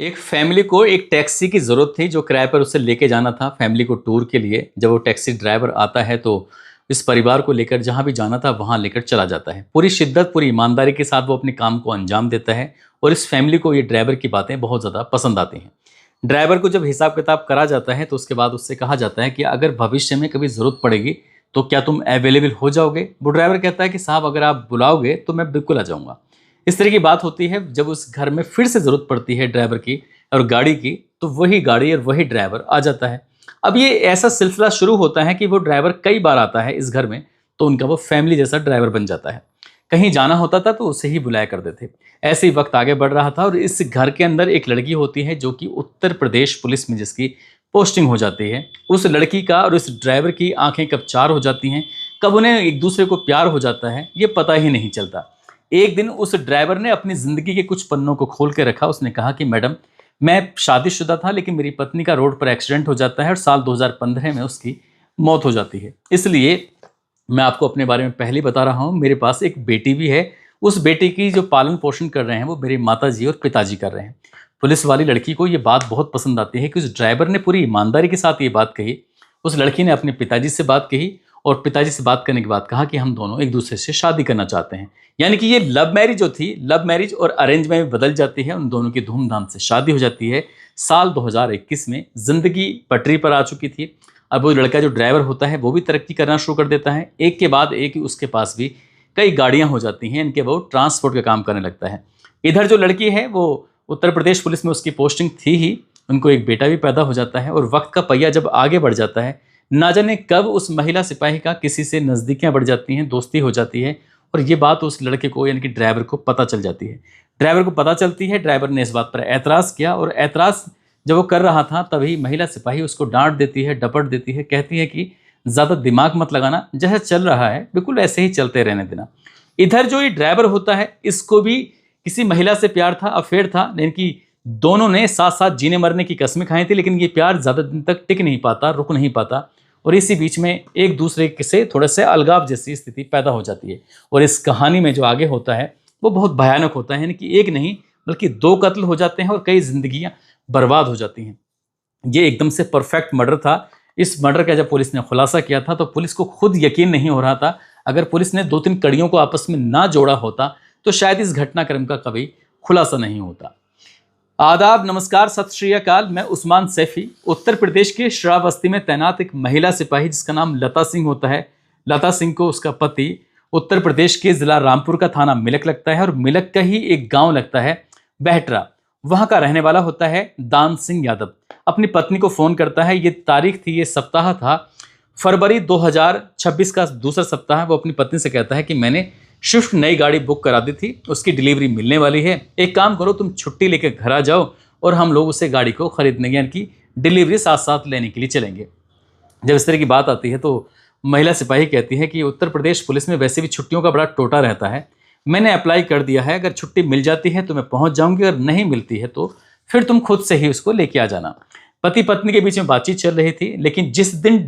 एक फैमिली को एक टैक्सी की ज़रूरत थी जो किराए पर उसे लेके जाना था फैमिली को टूर के लिए। जब वो टैक्सी ड्राइवर आता है तो इस परिवार को लेकर जहाँ भी जाना था वहाँ लेकर चला जाता है। पूरी शिद्दत, पूरी ईमानदारी के साथ वो अपने काम को अंजाम देता है और इस फैमिली को ये ड्राइवर की बातें बहुत ज़्यादा पसंद आती हैं। ड्राइवर को जब हिसाब किताब करा जाता है तो उसके बाद उससे कहा जाता है कि अगर भविष्य में कभी ज़रूरत पड़ेगी तो क्या तुम अवेलेबल हो जाओगे? वो ड्राइवर कहता है कि साहब अगर आप बुलाओगे तो मैं बिल्कुल आ जाऊँगा। इस तरह की बात होती है जब उस घर में फिर से ज़रूरत पड़ती है ड्राइवर की और गाड़ी की, तो वही गाड़ी और वही ड्राइवर आ जाता है। अब ये ऐसा सिलसिला शुरू होता है कि वो ड्राइवर कई बार आता है इस घर में, तो उनका वो फैमिली जैसा ड्राइवर बन जाता है। कहीं जाना होता था तो उसे ही बुलाया करते थे। ऐसे ही वक्त आगे बढ़ रहा था और इस घर के अंदर एक लड़की होती है जो कि उत्तर प्रदेश पुलिस में जिसकी पोस्टिंग हो जाती है। उस लड़की का और उस ड्राइवर की आंखें कब चार हो जाती हैं, कब उन्हें एक दूसरे को प्यार हो जाता है, ये पता ही नहीं चलता। एक दिन उस ड्राइवर ने अपनी ज़िंदगी के कुछ पन्नों को खोल के रखा। उसने कहा कि मैडम, मैं शादीशुदा था लेकिन मेरी पत्नी का रोड पर एक्सीडेंट हो जाता है और साल 2015 में उसकी मौत हो जाती है। इसलिए मैं आपको अपने बारे में पहले ही बता रहा हूँ, मेरे पास एक बेटी भी है। उस बेटी की जो पालन पोषण कर रहे हैं वो मेरे माताजी और पिताजी कर रहे हैं। पुलिस वाली लड़की को ये बात बहुत पसंद आती है कि उस ड्राइवर ने पूरी ईमानदारी के साथ ये बात कही। उस लड़की ने अपने पिताजी से बात कही और पिताजी से बात करने के बाद कहा कि हम दोनों एक दूसरे से शादी करना चाहते हैं। यानी कि ये लव मैरिज जो थी, लव मैरिज और अरेंज में बदल जाती है। उन दोनों की धूमधाम से शादी हो जाती है। साल 2021 में जिंदगी पटरी पर आ चुकी थी। अब वो लड़का जो ड्राइवर होता है वो भी तरक्की करना शुरू कर देता है। एक के बाद एक उसके पास भी कई गाड़ियां हो जाती हैं। इनके वो ट्रांसपोर्ट का काम करने लगता है। इधर जो लड़की है वो उत्तर प्रदेश पुलिस में उसकी पोस्टिंग थी ही। उनको एक बेटा भी पैदा हो जाता है और वक्त का पहिया जब आगे बढ़ जाता है, ना जाने कब उस महिला सिपाही का किसी से नज़दीकियां बढ़ जाती हैं, दोस्ती हो जाती है और ये बात उस लड़के को यानी कि ड्राइवर को पता चल जाती है। ड्राइवर को पता चलती है। ड्राइवर ने इस बात पर ऐतराज़ किया और ऐतराज़ जब वो कर रहा था तभी महिला सिपाही उसको डांट देती है, डपट देती है, कहती है कि ज़्यादा दिमाग मत लगाना, जैसा चल रहा है बिल्कुल ऐसे ही चलते रहने देना। इधर जो ये ड्राइवर होता है इसको भी किसी महिला से प्यार था, अफेयर था, लेकिन कि दोनों ने साथ साथ जीने मरने की कसमें खाई थी, लेकिन ये प्यार ज़्यादा दिन तक टिक नहीं पाता, रुक नहीं पाता और इसी बीच में एक दूसरे से थोड़े से अलगाव जैसी स्थिति पैदा हो जाती है। और इस कहानी में जो आगे होता है वो बहुत भयानक होता है। यानी कि एक नहीं बल्कि दो कत्ल हो जाते हैं और कई जिंदगियां बर्बाद हो जाती हैं। ये एकदम से परफेक्ट मर्डर था। इस मर्डर का जब पुलिस ने खुलासा किया था तो पुलिस को खुद यकीन नहीं हो रहा था। अगर पुलिस ने 2-3 कड़ियों को आपस में ना जोड़ा होता तो शायद इस घटनाक्रम का कभी खुलासा नहीं होता। आदाब, नमस्कार, सत श्री अकाल। मैं उस्मान सैफी, उत्तर प्रदेश के श्रावस्ती में तैनात एक महिला सिपाही जिसका नाम लता सिंह होता है। लता सिंह को उसका पति उत्तर प्रदेश के जिला रामपुर का थाना मिलक लगता है और मिलक का ही एक गांव लगता है बहटरा, वहां का रहने वाला होता है दान सिंह यादव। अपनी पत्नी को फोन करता है। ये तारीख थी, ये सप्ताह था फरवरी 2026 का दूसरा सप्ताह। वो अपनी पत्नी से कहता है कि मैंने स्विफ्ट नई गाड़ी बुक करा दी थी, उसकी डिलीवरी मिलने वाली है। एक काम करो, तुम छुट्टी लेकर घर आ जाओ और हम लोग उसे गाड़ी को खरीदने यानी कि डिलीवरी साथ साथ लेने के लिए चलेंगे। जब इस तरह की बात आती है तो महिला सिपाही कहती है कि उत्तर प्रदेश पुलिस में वैसे भी छुट्टियों का बड़ा टोटा रहता है। मैंने अप्लाई कर दिया है, अगर छुट्टी मिल जाती है तो मैं पहुंच जाऊंगी, अगर नहीं मिलती है तो फिर तुम खुद से ही उसको लेके आ जाना। पति पत्नी के बीच में बातचीत चल रही थी, लेकिन जिस दिन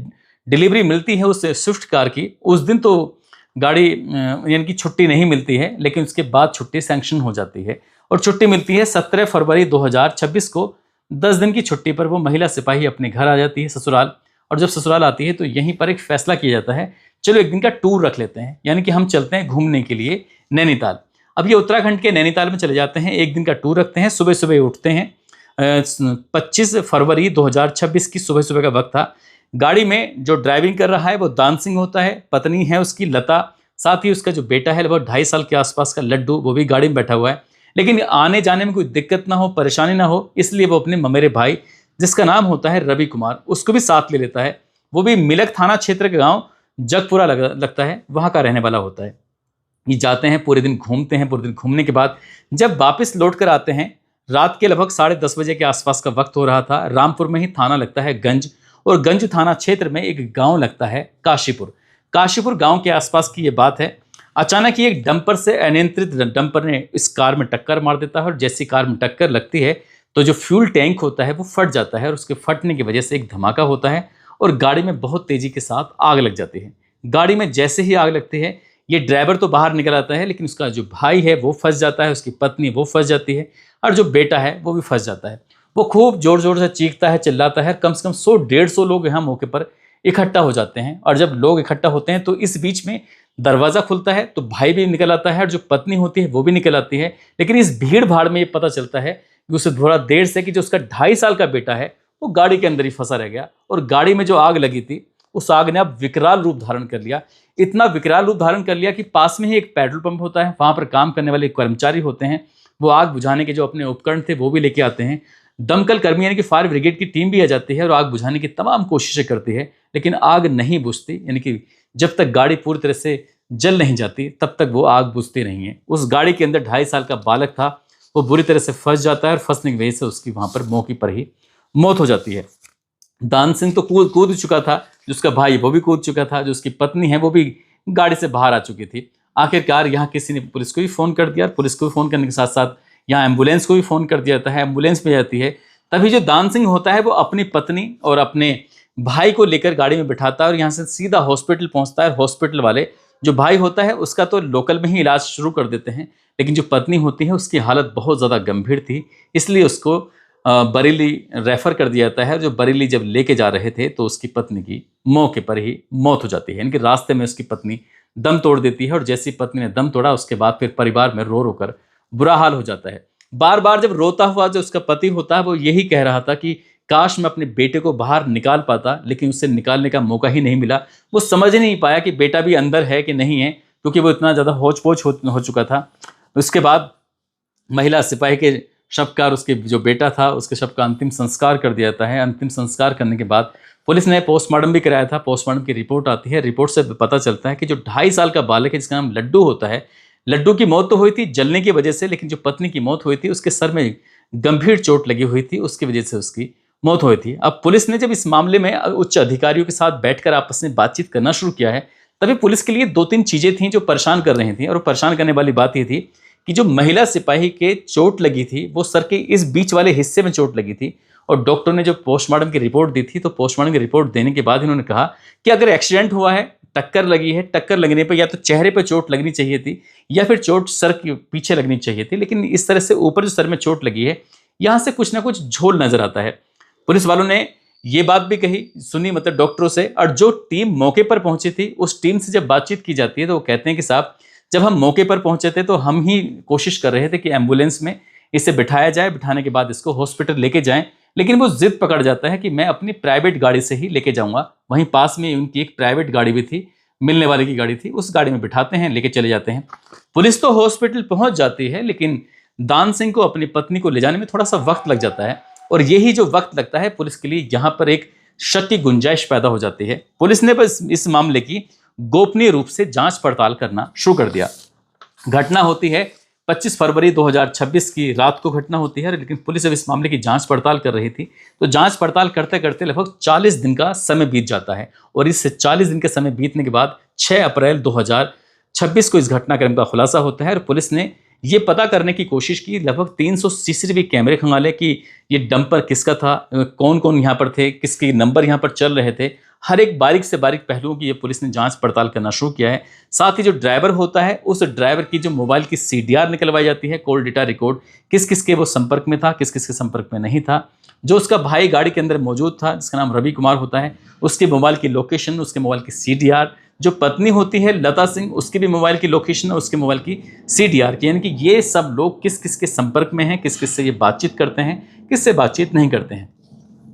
डिलीवरी मिलती है उस स्विफ्ट कार की, उस दिन तो गाड़ी यानी कि छुट्टी नहीं मिलती है, लेकिन उसके बाद छुट्टी सैंक्शन हो जाती है और छुट्टी मिलती है 17 फरवरी 2026 को। 10 दिन की छुट्टी पर वो महिला सिपाही अपने घर आ जाती है, ससुराल। और जब ससुराल आती है तो यहीं पर एक फैसला किया जाता है, चलो एक दिन का टूर रख लेते हैं, यानी कि हम चलते हैं घूमने के लिए नैनीताल। अब ये उत्तराखंड के नैनीताल में चले जाते हैं, एक दिन का टूर रखते हैं। सुबह सुबह उठते हैं। 25 फरवरी 2026 की सुबह सुबह का वक्त था। गाड़ी में जो ड्राइविंग कर रहा है वो दान सिंह होता है, पत्नी है उसकी लता, साथ ही उसका जो बेटा है लगभग 2.5 साल के आसपास का लड्डू, वो भी गाड़ी में बैठा हुआ है। लेकिन आने जाने में कोई दिक्कत ना हो, परेशानी ना हो, इसलिए वो अपने ममेरे भाई जिसका नाम होता है रवि कुमार, उसको भी साथ ले लेता है। वो भी मिलक थाना क्षेत्र का गाँव जगपुरा लगता है, वहाँ का रहने वाला होता है। ये जाते हैं, पूरे दिन घूमते हैं। पूरे दिन घूमने के बाद जब वापस लौट कर आते हैं, रात के लगभग 10:30 बजे के आसपास का वक्त हो रहा था। रामपुर में ही थाना लगता है गंज, और गंज थाना क्षेत्र में एक गांव लगता है काशीपुर। काशीपुर गांव के आसपास की ये बात है। अचानक ही एक डंपर से अनियंत्रित डंपर ने इस कार में टक्कर मार देता है और जैसी कार में टक्कर लगती है तो जो फ्यूल टैंक होता है वो फट जाता है और उसके फटने की वजह से एक धमाका होता है और गाड़ी में बहुत तेजी के साथ आग लग जाती है। गाड़ी में जैसे ही आग लगती है, ये ड्राइवर तो बाहर निकल आता है, लेकिन उसका जो भाई है वो फंस जाता है, उसकी पत्नी वो फंस जाती है, और जो बेटा है वो भी फंस जाता है। वो खूब जोर जोर से चीखता है, चिल्लाता है। कम से कम 100-150 लोग यहाँ मौके पर इकट्ठा हो जाते हैं, और जब लोग इकट्ठा होते हैं तो इस बीच में दरवाज़ा खुलता है, तो भाई भी निकल आता है और जो पत्नी होती है वो भी निकल आती है। लेकिन इस भीड़ भाड़ में ये पता चलता है कि उसे थोड़ा देर से कि जो उसका 2.5 साल का बेटा है वो गाड़ी के अंदर ही फंसा रह गया, और गाड़ी में जो आग लगी थी उस आग ने अब विकराल रूप धारण कर लिया। इतना विकराल रूप धारण कर लिया कि पास में ही एक पेट्रोल पंप होता है, वहां पर काम करने वाले कर्मचारी होते हैं, वो आग बुझाने के जो अपने उपकरण थे वो भी लेके आते हैं। दमकल कर्मी यानी कि फायर ब्रिगेड की टीम भी आ जाती है और आग बुझाने की तमाम कोशिशें करती है, लेकिन आग नहीं बुझती। यानी कि जब तक गाड़ी पूरी तरह से जल नहीं जाती तब तक वो आग बुझती नहीं है। उस गाड़ी के अंदर 2.5 साल का बालक था, वो बुरी तरह से फंस जाता है और फंसने की वजह से उसकी वहां पर मौके पर ही मौत हो जाती है। दान सिंह तो कूद चुका था, जो उसका भाई वो भी कूद चुका था, जो उसकी पत्नी है वो भी गाड़ी से बाहर आ चुकी थी। आखिरकार यहाँ किसी ने पुलिस को भी फ़ोन कर दिया, पुलिस को भी फ़ोन करने के साथ साथ यहाँ एम्बुलेंस को भी फ़ोन कर दिया जाता है, एम्बुलेंस में जाती है। तभी जो दान सिंह होता है वो अपनी पत्नी और अपने भाई को लेकर गाड़ी में बिठाता है और यहाँ से सीधा हॉस्पिटल पहुँचता है। हॉस्पिटल वाले जो भाई होता है उसका तो लोकल में ही इलाज शुरू कर देते हैं, लेकिन जो पत्नी होती है उसकी हालत बहुत ज़्यादा गंभीर थी, इसलिए उसको बरेली रेफर कर दिया जाता है। जो बरेली जब लेके जा रहे थे तो उसकी पत्नी की मौके पर ही मौत हो जाती है। इनके रास्ते में उसकी पत्नी दम तोड़ देती है, और जैसी पत्नी ने दम तोड़ा उसके बाद फिर परिवार में रो रो कर बुरा हाल हो जाता है। बार बार जब रोता हुआ जो उसका पति होता है वो यही कह रहा था कि काश मैं अपने बेटे को बाहर निकाल पाता, लेकिन उससे निकालने का मौका ही नहीं मिला। वो समझ ही नहीं पाया कि बेटा भी अंदर है कि नहीं है, क्योंकि वो इतना ज़्यादा होच पोच हो चुका था। उसके बाद महिला सिपाही के शव का और उसके जो बेटा था उसके शव का अंतिम संस्कार कर दिया जाता है। अंतिम संस्कार करने के बाद पुलिस ने पोस्टमार्टम भी कराया था। पोस्टमार्टम की रिपोर्ट आती है, रिपोर्ट से पता चलता है कि जो 2.5 साल का बालक है जिसका नाम लड्डू होता है, लड्डू की मौत तो हुई थी जलने की वजह से, लेकिन जो पत्नी की मौत हुई थी उसके सर में गंभीर चोट लगी हुई थी, उसकी वजह से उसकी मौत हुई थी। अब पुलिस ने जब इस मामले में उच्च अधिकारियों के साथ बैठकर आपस में बातचीत करना शुरू किया है, तभी पुलिस के लिए 2-3 चीजें थी जो परेशान कर रही थी। और परेशान करने वाली बात ये थी कि जो महिला सिपाही के चोट लगी थी वो सर के इस बीच वाले हिस्से में चोट लगी थी, और डॉक्टर ने जो पोस्टमार्टम की रिपोर्ट दी थी, तो पोस्टमार्टम की रिपोर्ट देने के बाद इन्होंने कहा कि अगर एक्सीडेंट हुआ है, टक्कर लगी है, टक्कर लगने पर या तो चेहरे पर चोट लगनी चाहिए थी या फिर चोट सर के पीछे लगनी चाहिए थी, लेकिन इस तरह से ऊपर जो सर में चोट लगी है यहाँ से कुछ ना कुछ झोल नजर आता है। पुलिस वालों ने ये बात भी कही सुनी, मतलब डॉक्टरों से, और जो टीम मौके पर पहुंची थी उस टीम से जब बातचीत की जाती है तो वो कहते हैं कि साहब जब हम मौके पर पहुंचे थे तो हम ही कोशिश कर रहे थे कि एम्बुलेंस में इसे बिठाया जाए, बिठाने के बाद इसको हॉस्पिटल लेके जाएं, लेकिन वो जिद पकड़ जाता है कि मैं अपनी प्राइवेट गाड़ी से ही लेके जाऊंगा। वहीं पास में उनकी एक प्राइवेट गाड़ी भी थी, मिलने वाले की गाड़ी थी, उस गाड़ी में बिठाते हैं, लेके चले जाते हैं। पुलिस तो हॉस्पिटल पहुंच जाती है, लेकिन दान सिंह को अपनी पत्नी को ले जाने में थोड़ा सा वक्त लग जाता है, और यही जो वक्त लगता है पुलिस के लिए यहाँ पर एक शक की गुंजाइश पैदा हो जाती है। पुलिस ने बस इस मामले की गोपनीय रूप से जांच पड़ताल करना शुरू कर दिया। घटना होती है 25 फरवरी 2026 की रात को घटना होती है, लेकिन पुलिस जब इस मामले की जांच पड़ताल कर रही थी तो जांच पड़ताल करते करते लगभग 40 दिन का समय बीत जाता है, और इस 40 दिन के समय बीतने के बाद 6 अप्रैल 2026 को इस घटनाक्रम का खुलासा होता है। और पुलिस ने ये पता करने की कोशिश की, लगभग 300 सीसीटीवी कैमरे खंगाले कि ये डंपर किसका था, कौन कौन यहाँ पर थे, किसके नंबर यहाँ पर चल रहे थे। हर एक बारीक से बारीक पहलुओं की ये पुलिस ने जांच पड़ताल करना शुरू किया है। साथ ही जो ड्राइवर होता है उस ड्राइवर की जो मोबाइल की CDR निकलवाई जाती है, कॉल डेटा रिकॉर्ड, किस किस के वो संपर्क में था, किस किस के संपर्क में नहीं था। जो उसका भाई गाड़ी के अंदर मौजूद था जिसका नाम रवि कुमार होता है, उसके मोबाइल की लोकेशन, उसके मोबाइल की CDR, जो पत्नी होती है लता सिंह, उसकी भी मोबाइल की लोकेशन और उसके मोबाइल की CDR की, यानी कि ये सब लोग किस किस के संपर्क में हैं, किस किस से ये बातचीत करते हैं, किस से बातचीत नहीं करते हैं।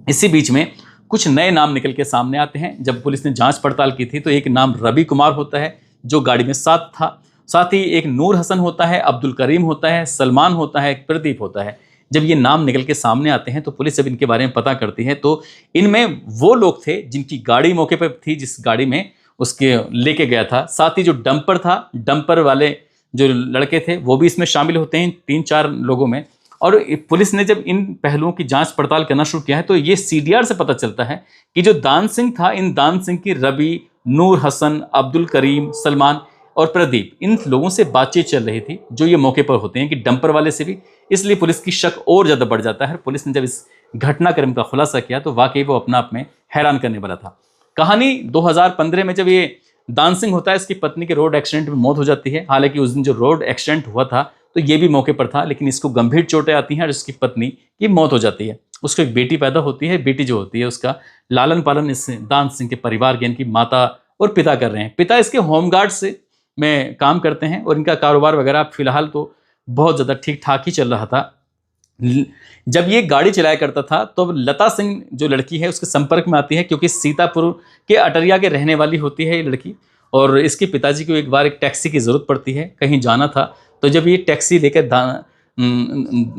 इसी बीच में कुछ नए नाम निकल के सामने आते हैं। जब पुलिस ने जांच पड़ताल की थी तो एक नाम रवि कुमार होता है जो गाड़ी में साथ था, साथ ही एक नूर हसन होता है, अब्दुल करीम होता है, सलमान होता है, एक प्रदीप होता है। जब ये नाम निकल के सामने आते हैं तो पुलिस जब इनके बारे में पता करती है तो इनमें वो लोग थे जिनकी गाड़ी मौके पर थी, जिस गाड़ी में उसके लेके गया था। साथ ही जो डंपर था, डंपर वाले जो लड़के थे वो भी इसमें शामिल होते हैं 3-4 लोगों में। और पुलिस ने जब इन पहलुओं की जांच पड़ताल करना शुरू किया है तो ये CDR से पता चलता है कि जो दान सिंह था, इन दान सिंह की रवि, नूर हसन, अब्दुल करीम, सलमान और प्रदीप, इन लोगों से बातचीत चल रही थी जो ये मौके पर होते हैं कि डंपर वाले से भी। इसलिए पुलिस की शक और ज़्यादा बढ़ जाता है। पुलिस ने जब इस घटनाक्रम का खुलासा किया तो वाकई वो अपना आप में हैरान करने वाला था। कहानी 2015 में जब ये दान सिंह होता है, इसकी पत्नी के रोड एक्सीडेंट में मौत हो जाती है। हालांकि उस दिन जो रोड एक्सीडेंट हुआ था तो ये भी मौके पर था, लेकिन इसको गंभीर चोटें आती हैं और इसकी पत्नी की मौत हो जाती है। उसको एक बेटी पैदा होती है। बेटी जो होती है उसका लालन पालन इस दान सिंह के परिवार के, इनकी माता और पिता कर रहे हैं। पिता इसके होमगार्ड से में काम करते हैं और इनका कारोबार वगैरह फिलहाल तो बहुत ज़्यादा ठीक ठाक ही चल रहा था। जब ये गाड़ी चलाया करता था तो लता सिंह जो लड़की है उसके संपर्क में आती है, क्योंकि सीतापुर के अटरिया के रहने वाली होती है ये लड़की। और इसके पिताजी को एक बार एक टैक्सी की ज़रूरत पड़ती है, कहीं जाना था। तो जब ये टैक्सी लेकर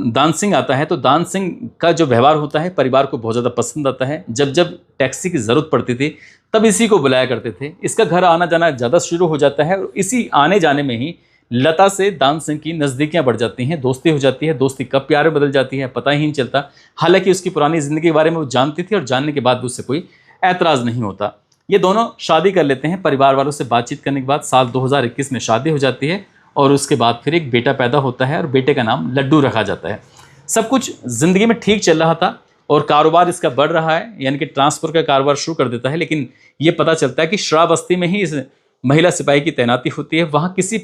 दान सिंह आता है तो दान सिंह का जो व्यवहार होता है परिवार को बहुत ज़्यादा पसंद आता है। जब जब टैक्सी की ज़रूरत पड़ती थी तब इसी को बुलाया करते थे। इसका घर आना जाना ज़्यादा शुरू हो जाता है और इसी आने जाने में ही लता से दान सिंह की नज़दीकियाँ बढ़ जाती हैं, दोस्ती हो जाती है। दोस्ती कब प्यार में बदल जाती है पता ही नहीं चलता। हालांकि उसकी पुरानी ज़िंदगी के बारे में वो जानती थी और जानने के बाद भी उससे कोई ऐतराज़ नहीं होता। ये दोनों शादी कर लेते हैं। परिवार वालों से बातचीत करने के बाद साल 2021 में शादी हो जाती है और उसके बाद फिर एक बेटा पैदा होता है और बेटे का नाम लड्डू रखा जाता है। सब कुछ ज़िंदगी में ठीक चल रहा था और कारोबार इसका बढ़ रहा है, यानी कि ट्रांसपोर्ट का कारोबार शुरू कर देता है। लेकिन ये पता चलता है कि श्रावस्ती में ही इस महिला सिपाही की तैनाती होती है। वहाँ किसी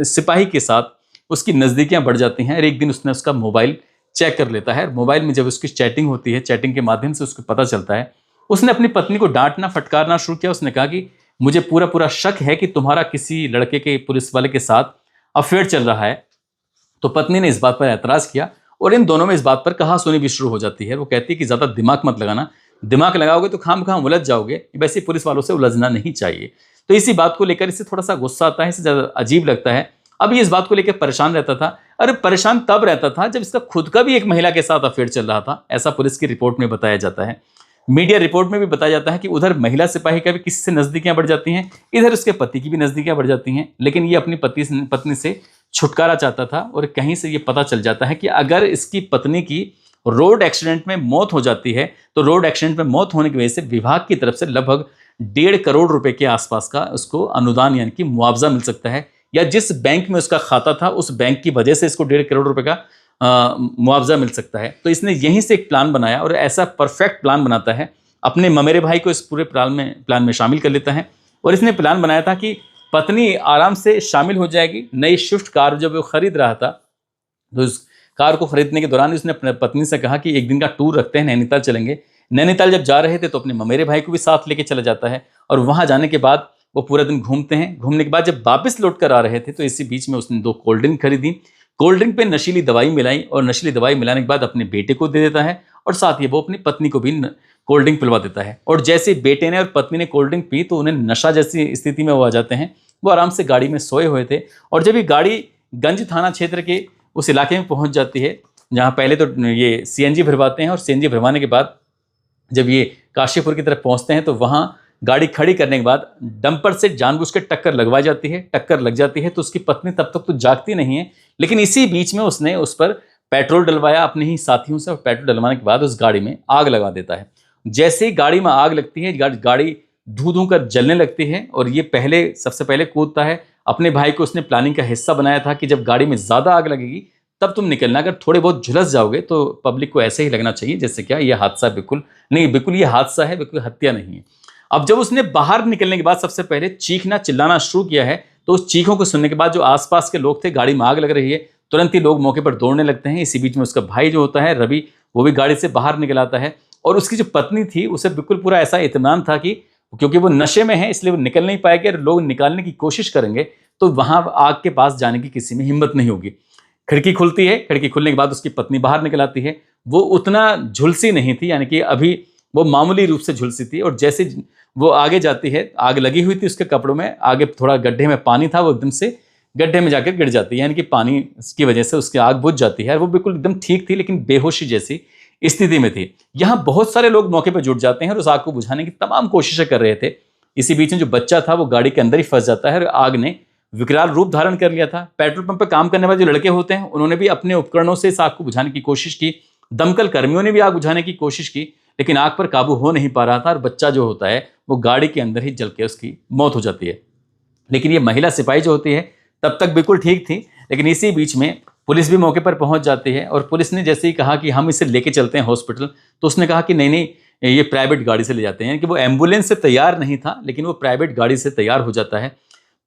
सिपाही के साथ उसकी नज़दीकियाँ बढ़ जाती हैं और एक दिन उसने उसका मोबाइल चेक कर लेता है। मोबाइल में जब उसकी चैटिंग होती है, चैटिंग के माध्यम से उसको पता चलता है। उसने अपनी पत्नी को डांटना फटकारना शुरू किया। उसने कहा कि मुझे पूरा पूरा शक है कि तुम्हारा किसी लड़के के, पुलिस वाले के साथ अफेयर चल रहा है। तो पत्नी ने इस बात पर ऐतराज़ किया और इन दोनों में इस बात पर कहासुनी भी शुरू हो जाती है। वो कहती है कि ज़्यादा दिमाग मत लगाना, दिमाग लगाओगे तो खाम उलझ जाओगे। वैसे पुलिस वालों से उलझना नहीं चाहिए। तो इसी बात को लेकर इसे थोड़ा सा गुस्सा आता है, इसे ज़्यादा अजीब लगता है। अब ये इस बात को लेकर परेशान रहता था। अरे परेशान तब रहता था जब इसका खुद का भी एक महिला के साथ अफेयर चल रहा था, ऐसा पुलिस की रिपोर्ट में बताया जाता है। मीडिया रिपोर्ट में भी बताया जाता है कि उधर महिला सिपाही का भी किसी से नज़दीकियाँ बढ़ जाती हैं, इधर उसके पति की भी नज़दीकियाँ बढ़ जाती हैं। लेकिन ये अपनी पत्नी से छुटकारा चाहता था और कहीं से ये पता चल जाता है कि अगर इसकी पत्नी की रोड एक्सीडेंट में मौत हो जाती है तो रोड एक्सीडेंट में मौत होने की वजह से विभाग की तरफ से लगभग 1.5 करोड़ रुपए के आसपास का उसको अनुदान यानी कि मुआवजा मिल सकता है, या जिस बैंक में उसका खाता था उस बैंक की वजह से इसको 1.5 करोड़ रुपए का मुआवजा मिल सकता है। तो इसने यहीं से एक प्लान बनाया और ऐसा परफेक्ट प्लान बनाता है। अपने ममेरे भाई को इस पूरे प्लान में शामिल कर लेता है और इसने प्लान बनाया था कि पत्नी आराम से शामिल हो जाएगी। नई स्विफ्ट कार जब वो खरीद रहा था तो उस कार को खरीदने के दौरान उसने अपने पत्नी से कहा कि एक दिन का टूर रखते हैं, नैनीताल चलेंगे। नैनीताल जब जा रहे थे तो अपने ममेरे भाई को भी साथ लेके चला जाता है और वहाँ जाने के बाद वो पूरा दिन घूमते हैं। घूमने के बाद जब वापस लौट कर आ रहे थे तो इसी बीच में उसने 2 कोल्ड ड्रिंक खरीदी। कोल्ड ड्रिंक पे नशीली दवाई मिलाई और नशीली दवाई मिलाने के बाद अपने बेटे को दे देता है और साथ ही वो अपनी पत्नी को भी कोल्ड ड्रिंक पिलवा देता है। और जैसे बेटे ने और पत्नी ने कोल्ड ड्रिंक पी तो उन्हें नशा जैसी स्थिति में वो आ जाते हैं। वो आराम से गाड़ी में सोए हुए थे और जब ये गाड़ी गंज थाना क्षेत्र के उस इलाके में पहुंच जाती है जहाँ पहले तो ये सीएनजी भरवाते हैं और सीएनजी भरवाने के बाद जब ये काशीपुर की तरफ पहुंचते हैं तो वहाँ गाड़ी खड़ी करने के बाद डंपर से जानबूझ के टक्कर लगवाई जाती है। टक्कर लग जाती है तो उसकी पत्नी तब तक तो जागती नहीं है, लेकिन इसी बीच में उसने उस पर पेट्रोल डलवाया अपने ही साथियों से और पेट्रोल डलवाने के बाद उस गाड़ी में आग लगा देता है। जैसे ही गाड़ी में आग लगती है गाड़ी धू धू कर जलने लगती है और ये सबसे पहले कूदता है। अपने भाई को उसने प्लानिंग का हिस्सा बनाया था कि जब गाड़ी में ज़्यादा आग लगेगी तब तुम निकलना, अगर थोड़े बहुत झुलस जाओगे तो पब्लिक को ऐसे ही लगना चाहिए जैसे क्या ये हादसा बिल्कुल ये हादसा है, बिल्कुल हत्या नहीं है। अब जब उसने बाहर निकलने के बाद सबसे पहले चीखना चिल्लाना शुरू किया है तो उस चीखों को सुनने के बाद जो आसपास के लोग थे, गाड़ी में आग लग रही है, तुरंत ही लोग मौके पर दौड़ने लगते हैं। इसी बीच में उसका भाई जो होता है रवि, वो भी गाड़ी से बाहर निकल आता है और उसकी जो पत्नी थी उसे बिल्कुल पूरा ऐसा इत्मीनान था कि क्योंकि वो नशे में है इसलिए वो निकल नहीं पाएगी और लोग निकालने की कोशिश करेंगे तो वहां आग के पास जाने की किसी में हिम्मत नहीं होगी। खिड़की खुलती है, खिड़की खुलने के बाद उसकी पत्नी बाहर निकल आती है। वो उतना झुलसी नहीं थी, यानी कि अभी वो मामूली रूप से झुलसी थी और जैसे वो आगे जाती है, आग लगी हुई थी उसके कपड़ों में, आगे थोड़ा गड्ढे में पानी था, वो एकदम से गड्ढे में जाकर गिर जाती है, यानी कि पानी की वजह से उसकी आग बुझ जाती है। वो बिल्कुल एकदम ठीक थी लेकिन बेहोशी जैसी स्थिति में थी। यहाँ बहुत सारे लोग मौके पर जुट जाते हैं और उस आग को बुझाने की तमाम कोशिशें कर रहे थे। इसी बीच में जो बच्चा था वो गाड़ी के अंदर ही फंस जाता है और आग ने विकराल रूप धारण कर लिया था। पेट्रोल पंप पर काम करने वाले जो लड़के होते हैं उन्होंने भी अपने उपकरणों से इस आग को बुझाने की कोशिश की। दमकल कर्मियों ने भी आग बुझाने की कोशिश की लेकिन आग पर काबू हो नहीं पा रहा था और बच्चा जो होता है वो गाड़ी के अंदर ही जल के उसकी मौत हो जाती है। लेकिन ये महिला सिपाही जो होती है तब तक बिल्कुल ठीक थी, लेकिन इसी बीच में पुलिस भी मौके पर पहुंच जाती है और पुलिस ने जैसे ही कहा कि हम इसे लेके चलते हैं हॉस्पिटल, तो उसने कहा कि नहीं, ये प्राइवेट गाड़ी से ले जाते हैं कि वो एम्बुलेंस से तैयार नहीं था, लेकिन वो प्राइवेट गाड़ी से तैयार हो जाता है।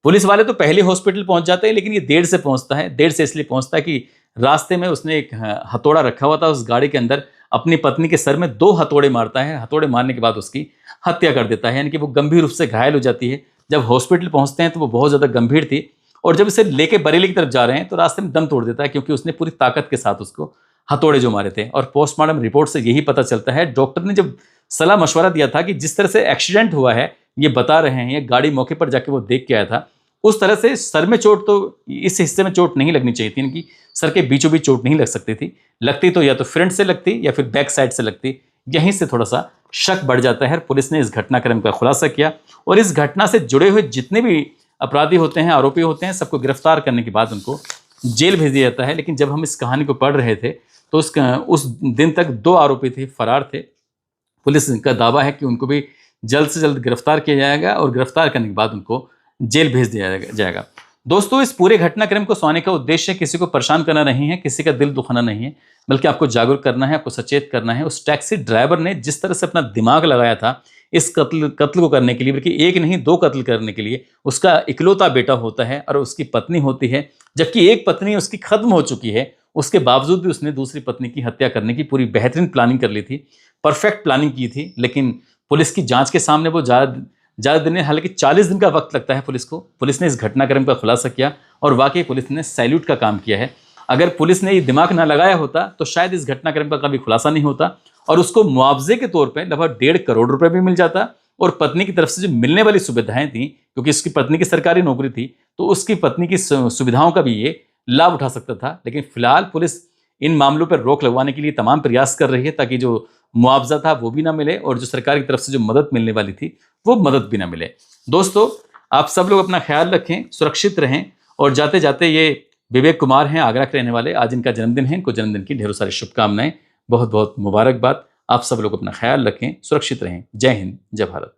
पुलिस वाले तो पहले हॉस्पिटल पहुंच जाते हैं, लेकिन ये देर से पहुंचता है। देर से इसलिए पहुंचता है कि रास्ते में उसने एक हथौड़ा रखा हुआ था उस गाड़ी के अंदर, अपनी पत्नी के सर में 2 हथौड़े मारता है। हथौड़े मारने के बाद उसकी हत्या कर देता है, यानी कि वो गंभीर रूप से घायल हो जाती है। जब हॉस्पिटल पहुंचते हैं तो वो बहुत ज़्यादा गंभीर थी, और जब इसे लेके बरेली की तरफ जा रहे हैं तो रास्ते में दम तोड़ देता है, क्योंकि उसने पूरी ताकत के साथ उसको हथौड़े जो मारे थे। और पोस्टमार्टम रिपोर्ट से यही पता चलता है, डॉक्टर ने जब सलाह मशवरा दिया था कि जिस तरह से एक्सीडेंट हुआ है ये बता रहे हैं, ये गाड़ी मौके पर जाके वो देख के आया था, उस तरह से सर में चोट तो इस हिस्से में चोट नहीं लगनी चाहिए थी, इनकी सर के बीचों बीच चोट नहीं लग सकती थी। लगती तो या तो फ्रंट से लगती या फिर बैक साइड से लगती। यहीं से थोड़ा सा शक बढ़ जाता है। पुलिस ने इस घटनाक्रम का खुलासा किया और इस घटना से जुड़े हुए जितने भी अपराधी होते हैं, आरोपी होते हैं, सबको गिरफ्तार करने के बाद उनको जेल भेज दिया जाता है। लेकिन जब हम इस कहानी को पढ़ रहे थे तो उस दिन तक 2 आरोपी थे, फरार थे। पुलिस का दावा है कि उनको भी जल्द से जल्द गिरफ्तार किया जाएगा और गिरफ्तार करने के बाद उनको जेल भेज दिया जाएगा। दोस्तों, इस पूरे घटनाक्रम को सुनाने का उद्देश्य किसी को परेशान करना नहीं है, किसी का दिल दुखाना नहीं है, बल्कि आपको जागरूक करना है, आपको सचेत करना है। उस टैक्सी ड्राइवर ने जिस तरह से अपना दिमाग लगाया था इस कत्ल को करने के लिए, बल्कि एक नहीं 2 कत्ल करने के लिए। उसका इकलौता बेटा होता है और उसकी पत्नी होती है, जबकि एक पत्नी उसकी खत्म हो चुकी है। उसके बावजूद भी उसने दूसरी पत्नी की हत्या करने की पूरी बेहतरीन प्लानिंग कर ली थी, परफेक्ट प्लानिंग की थी। लेकिन पुलिस की जांच के सामने वो ज़्यादा दिन, हालांकि 40 दिन का वक्त लगता है पुलिस को। पुलिस ने इस घटनाक्रम का खुलासा किया और वाकई पुलिस ने सैल्यूट का काम किया है। अगर पुलिस ने ये दिमाग ना लगाया होता तो शायद इस घटनाक्रम का कभी खुलासा नहीं होता और उसको मुआवजे के तौर पे लगभग 1.5 करोड़ रुपए भी मिल जाता। और पत्नी की तरफ से जो मिलने वाली सुविधाएं थी, क्योंकि उसकी पत्नी की सरकारी नौकरी थी, तो उसकी पत्नी की सुविधाओं का भी ये लाभ उठा सकता था। लेकिन फिलहाल पुलिस इन मामलों पर रोक लगवाने के लिए तमाम प्रयास कर रही है, ताकि जो मुआवजा था वो भी ना मिले और जो सरकार की तरफ से जो मदद मिलने वाली थी वो मदद भी ना मिले। दोस्तों, आप सब लोग अपना ख्याल रखें, सुरक्षित रहें। और जाते जाते, ये विवेक कुमार हैं, आगरा के रहने वाले, आज इनका जन्मदिन है। इनको जन्मदिन की ढेरों सारी शुभकामनाएं, बहुत बहुत मुबारकबाद। आप सब लोग अपना ख्याल रखें, सुरक्षित रहें। जय हिंद, जय भारत।